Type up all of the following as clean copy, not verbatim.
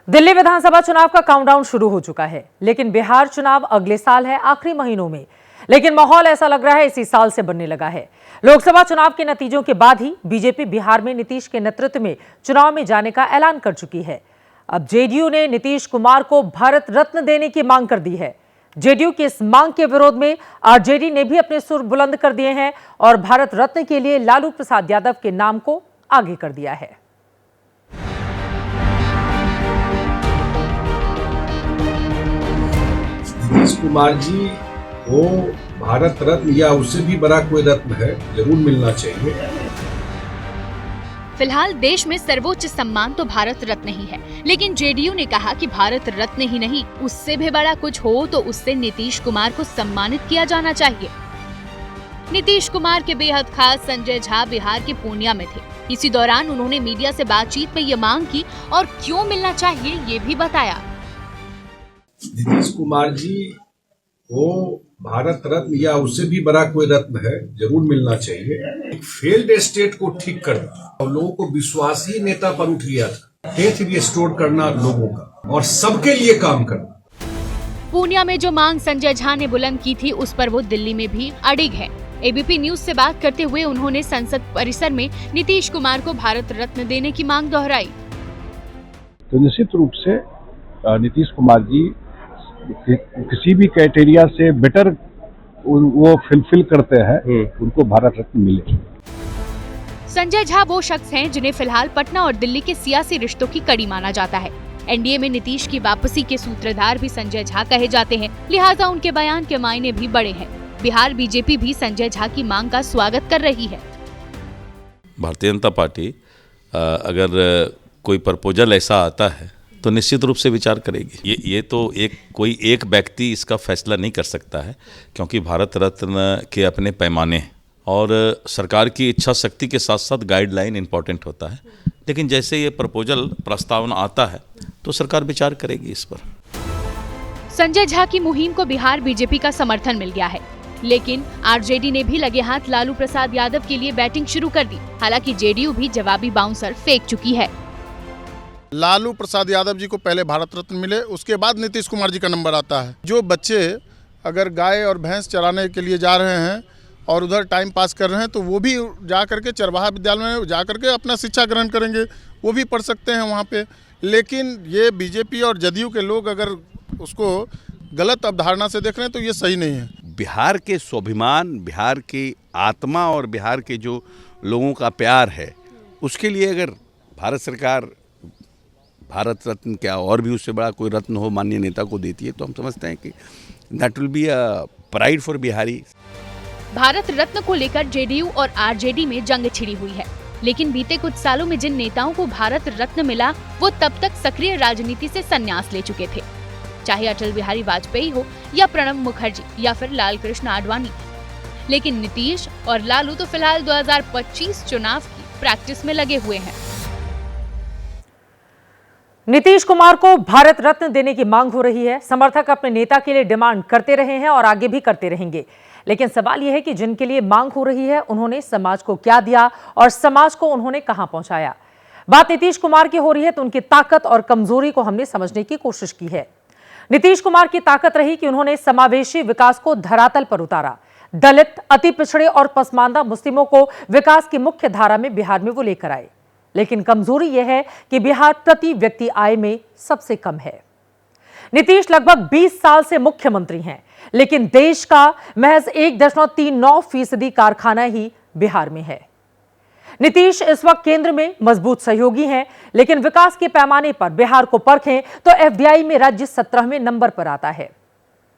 दिल्ली विधानसभा चुनाव का काउंटडाउन शुरू हो चुका है, लेकिन बिहार चुनाव अगले साल है, आखिरी महीनों में। लेकिन माहौल ऐसा लग रहा है इसी साल से बनने लगा है। लोकसभा चुनाव के नतीजों के बाद ही बीजेपी बिहार में नीतीश के नेतृत्व में चुनाव में जाने का ऐलान कर चुकी है। अब जेडीयू ने नीतीश कुमार को भारत रत्न देने की मांग कर दी है। जेडीयू की इस मांग के विरोध में आरजेडी ने भी अपने सुर बुलंद कर दिए हैं और भारत रत्न के लिए लालू प्रसाद यादव के नाम को आगे कर दिया है। नीतीश कुमार जी को भारत रत्न या उससे भी बड़ा कोई रत्न है जरूर मिलना चाहिए। फिलहाल देश में सर्वोच्च सम्मान तो भारत रत्न ही है, लेकिन जेडीयू ने कहा कि भारत रत्न ही नहीं, उससे भी बड़ा कुछ हो तो उससे नीतीश कुमार को सम्मानित किया जाना चाहिए। नीतीश कुमार के बेहद खास संजय झा बिहार के पूर्णिया में थे। इसी दौरान उन्होंने मीडिया से बातचीत में ये मांग की और क्यों मिलना चाहिए ये भी बताया। नीतीश कुमार जी को भारत रत्न या उससे भी बड़ा कोई रत्न है जरूर मिलना चाहिए। एक फेल्ड स्टेट को ठीक करना और लोगों को विश्वासी नेता पर उठ गया था, फेथ रिस्टोर करना लोगों का और सबके लिए काम करना। पूर्णिया में जो मांग संजय झा ने बुलंद की थी उस पर वो दिल्ली में भी अडिग है। एबीपी न्यूज से बात करते हुए उन्होंने संसद परिसर में नीतीश कुमार को भारत रत्न देने की मांग दोहराई। तो निश्चित रूप से नीतीश कुमार जी किसी भी क्राइटेरिया से बेटर वो फिलफिल करते हैं, उनको भारत रत्न मिले। संजय झा वो शख्स हैं जिन्हें फिलहाल पटना और दिल्ली के सियासी रिश्तों की कड़ी माना जाता है। एनडीए में नीतीश की वापसी के सूत्रधार भी संजय झा कहे जाते हैं, लिहाजा उनके बयान के मायने भी बड़े हैं। बिहार बीजेपी भी संजय झा की मांग का स्वागत कर रही है। भारतीय जनता पार्टी अगर कोई प्रपोजल ऐसा आता है तो निश्चित रूप से विचार करेगी। ये तो कोई एक व्यक्ति इसका फैसला नहीं कर सकता है, क्योंकि भारत रत्न के अपने पैमाने हैं और सरकार की इच्छा शक्ति के साथ साथ गाइडलाइन इम्पोर्टेंट होता है। लेकिन जैसे ये प्रपोजल प्रस्तावना आता है तो सरकार विचार करेगी इस पर। संजय झा की मुहिम को बिहार बीजेपी का समर्थन मिल गया है, लेकिन आरजेडी ने भी लगे हाथ लालू प्रसाद यादव के लिए बैटिंग शुरू कर दी। हालांकि जेडीयू भी जवाबी बाउंसर फेंक चुकी है। लालू प्रसाद यादव जी को पहले भारत रत्न मिले, उसके बाद नीतीश कुमार जी का नंबर आता है। जो बच्चे अगर गाय और भैंस चराने के लिए जा रहे हैं और उधर टाइम पास कर रहे हैं तो वो भी जा करके चरवाहा विद्यालय में जा करके अपना शिक्षा ग्रहण करेंगे, वो भी पढ़ सकते हैं वहाँ पे। लेकिन ये बीजेपी और जदयू के लोग अगर उसको गलत अवधारणा से देख रहे हैं तो ये सही नहीं है। बिहार के स्वाभिमान, बिहार की आत्मा और बिहार के जो लोगों का प्यार है, उसके लिए अगर भारत सरकार भारत रत्न क्या और भी उससे बड़ा कोई रत्न हो माननीय नेता को देती है तो हम समझते हैं कि that will be a pride for Bihari. Bharat Ratna को लेकर जेडीयू और आरजेडी में जंग छिड़ी हुई है, लेकिन बीते कुछ सालों में जिन नेताओं को भारत रत्न मिला वो तब तक सक्रिय राजनीति से संन्यास ले चुके थे, चाहे अटल बिहारी वाजपेयी हो या प्रणब मुखर्जी या फिर लाल कृष्ण आडवाणी। लेकिन नीतीश और लालू तो फिलहाल 2025 चुनाव की प्रैक्टिस में लगे हुए हैं। नीतीश कुमार को भारत रत्न देने की मांग हो रही है। समर्थक अपने नेता के लिए डिमांड करते रहे हैं और आगे भी करते रहेंगे। लेकिन सवाल यह है कि जिनके लिए मांग हो रही है उन्होंने समाज को क्या दिया और समाज को उन्होंने कहां पहुंचाया। बात नीतीश कुमार की हो रही है तो उनकी ताकत और कमजोरी को हमने समझने की कोशिश की है। नीतीश कुमार की ताकत रही कि उन्होंने समावेशी विकास को धरातल पर उतारा। दलित, अति पिछड़े और पसमानदा मुस्लिमों को विकास की मुख्य धारा में बिहार में वो लेकर आए। लेकिन कमजोरी यह है कि बिहार प्रति व्यक्ति आय में सबसे कम है। नीतीश लगभग 20 साल से मुख्यमंत्री हैं, लेकिन देश का महज 1.39% कारखाना ही बिहार में है। नीतीश इस वक्त केंद्र में मजबूत सहयोगी हैं, लेकिन विकास के पैमाने पर बिहार को परखें तो एफडीआई में राज्य 17वें नंबर पर आता है।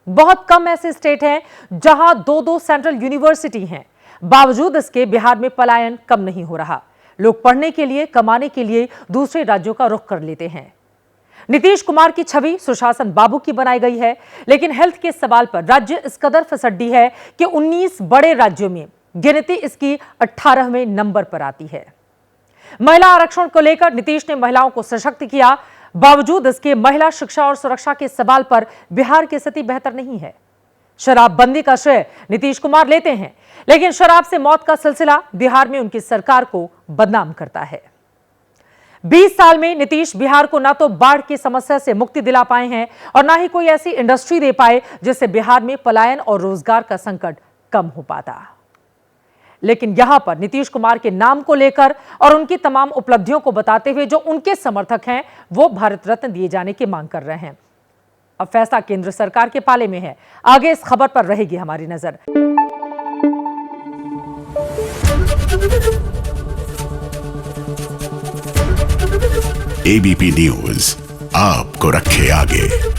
बहुत कम ऐसे स्टेट हैं जहां 2-2 सेंट्रल यूनिवर्सिटी हैं, बावजूद इसके बिहार में पलायन कम नहीं हो रहा। लोग पढ़ने के लिए, कमाने के लिए दूसरे राज्यों का रुख कर लेते हैं। नीतीश कुमार की छवि सुशासन बाबू की बनाई गई है, लेकिन हेल्थ के सवाल पर राज्य इस कदर फिसड्डी है कि 19 बड़े राज्यों में गिनती इसकी 18वें नंबर पर आती है। महिला आरक्षण को लेकर नीतीश ने महिलाओं को सशक्त किया, बावजूद इसके महिला शिक्षा और सुरक्षा के सवाल पर बिहार की स्थिति बेहतर नहीं है। शराबबंदी का श्रेय नीतीश कुमार लेते हैं, लेकिन शराब से मौत का सिलसिला बिहार में उनकी सरकार को बदनाम करता है। 20 साल में नीतीश बिहार को ना तो बाढ़ की समस्या से मुक्ति दिला पाए हैं और ना ही कोई ऐसी इंडस्ट्री दे पाए जिससे बिहार में पलायन और रोजगार का संकट कम हो पाता। लेकिन यहां पर नीतीश कुमार के नाम को लेकर और उनकी तमाम उपलब्धियों को बताते हुए जो उनके समर्थक हैं वो भारत रत्न दिए जाने की मांग कर रहे हैं। अब फैसला केंद्र सरकार के पाले में है। आगे इस खबर पर रहेगी हमारी नजर। एबीपी न्यूज आपको रखे आगे।